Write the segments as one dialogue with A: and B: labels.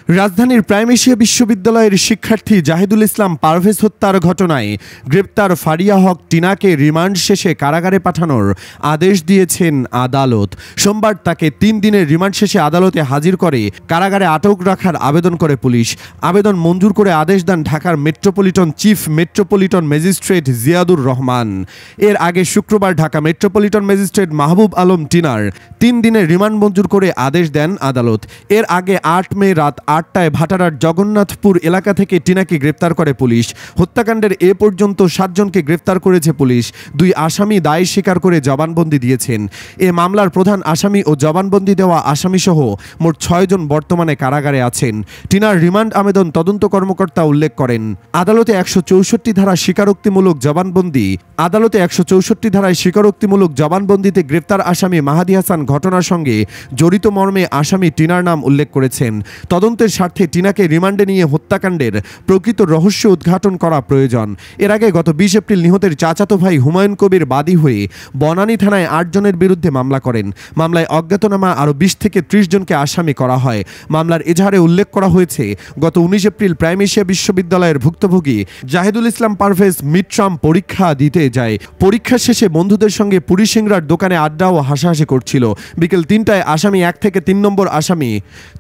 A: রাজধানীর prime Asia বিশ্ববিদ্যালয়ের শিক্ষার্থী জাহিদুল ইসলাম পারভেজ হত্যার ঘটনায় গ্রেপ্তার ফারিয়া হক টিনাকে রিমান্ড শেষে কারাগারে পাঠানোর আদেশ দিয়েছেন আদালত। সোমবার তাকে 3 দিনের রিমান্ড শেষে আদালতে হাজির করে কারাগারে আটক রাখার আবেদন করে পুলিশ। আবেদন মঞ্জুর করে আদেশ দেন ঢাকার metropolitan chief metropolitan magistrate Ziadur Rahman. এর আগে শুক্রবার ঢাকা মেট্রোপলিটন ম্যাজিস্ট্রেট মাহবুব আলম টিনার 3 দিনের রিমান্ড মঞ্জুর করে আদেশ দেন আদালত। এর আগে 8 মে রাত 8টায় ভাটারার জগন্নাথপুর এলাকা থেকে টিনাকে গ্রেপ্তার করে পুলিশ। হত্যাকাণ্ডের এ পর্যন্ত 7 জনকে গ্রেপ্তার করেছে পুলিশ। 2 আসামি দায় স্বীকার করে জবানবন্দি দিয়েছেন। এ মামলার প্রধান আসামি ও জবানবন্দি দেওয়া আসামিসহ মোট 6 জন বর্তমানে কারাগারে আছেন। টিনার রিমান্ড আবেদন তদন্ত কর্মকর্তা উল্লেখ করেন, আদালতে 164 ধারা স্বীকারোক্তিমূলক জবানবন্দি আদালতে 164 ধারায় স্বীকারোক্তিমূলক জবানবন্দিতে গ্রেপ্তার আসামি মাহাদি হাসান ঘটনার সঙ্গে জড়িত মর্মে আসামি টিনার নাম উল্লেখ করেছেন। তদন্তের স্বার্থে টিনাকে রিমান্ডে নিয়ে হত্যাকাণ্ডের প্রকৃত রহস্য উদ্ঘাটন করা প্রয়োজন। এর আগে গত 20 এপ্রিল নিহতের চাচাতো ভাই হুমায়ুন কবির বাদী হয়ে বনানী থানায় 8 জনের বিরুদ্ধে মামলা করেন। মামলায় অজ্ঞাতনামা আরও 20 থেকে 30 জনকে আসামি করা হয়। মামলার এজাহারে উল্লেখ করা হয়েছে, গত 19 এপ্রিল প্রাইম এশিয়া বিশ্ববিদ্যালয়ের ভুক্তভোগী জাহিদুল ইসলাম পারভেজ মিড টার্ম পরীক্ষা দিতে যায়। পরীক্ষা শেষে বন্ধুদের সঙ্গে পুরি সিংড়ার দোকানে আড্ডা ও হাসাহাসি করছিল। বিকেল 3টায় আসামি 1 থেকে 3 নম্বর আসামি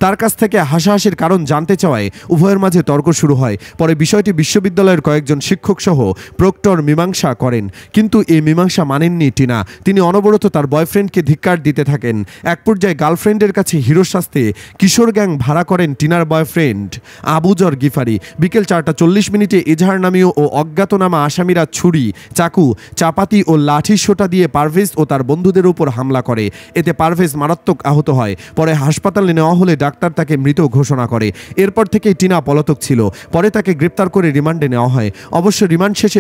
A: তার কাছ থেকে হাসাহাসির কারণ জানতে চাওয়ায় উভয়ের মাঝে তর্ক শুরু হয়। পরে বিষয়টি বিশ্ববিদ্যালয়ের কয়েকজন শিক্ষক সহ প্রক্টর মীমাংসা করেন, কিন্তু এই মীমাংসা মানেননি টিনা। তিনি অনবরত তার বয়ফ্রেন্ডকে ধিক্কার দিতে থাকেন। এক পর্যায়ে গার্লফ্রেন্ডের কাছে হিরো সাজতে কিশোর গ্যাং ভাড়া করেন টিনার বয়ফ্রেন্ড আবুজর গিফারি। বিকেল 4টা 40 মিনিটে এজাহারনামীয় ও অজ্ঞাতনামা আসামিরা ছুরি, চাকু, চাপাতি ও লাঠি সোঁটা দিয়ে পারভেজ ও তার বন্ধুদের উপর হামলা করে। এতে পারভেজ মারাত্মক আহত হয়। পরে হাসপাতালে নেওয়া হলে ডাক্তার তাকে মৃত ঘোষণা করে। এরপর থেকেই টিনা পলাতক ছিল। পরে তাকে গ্রেপ্তার করে রিমান্ডে নেওয়া হয়। অবশ্য রিমান্ড শেষে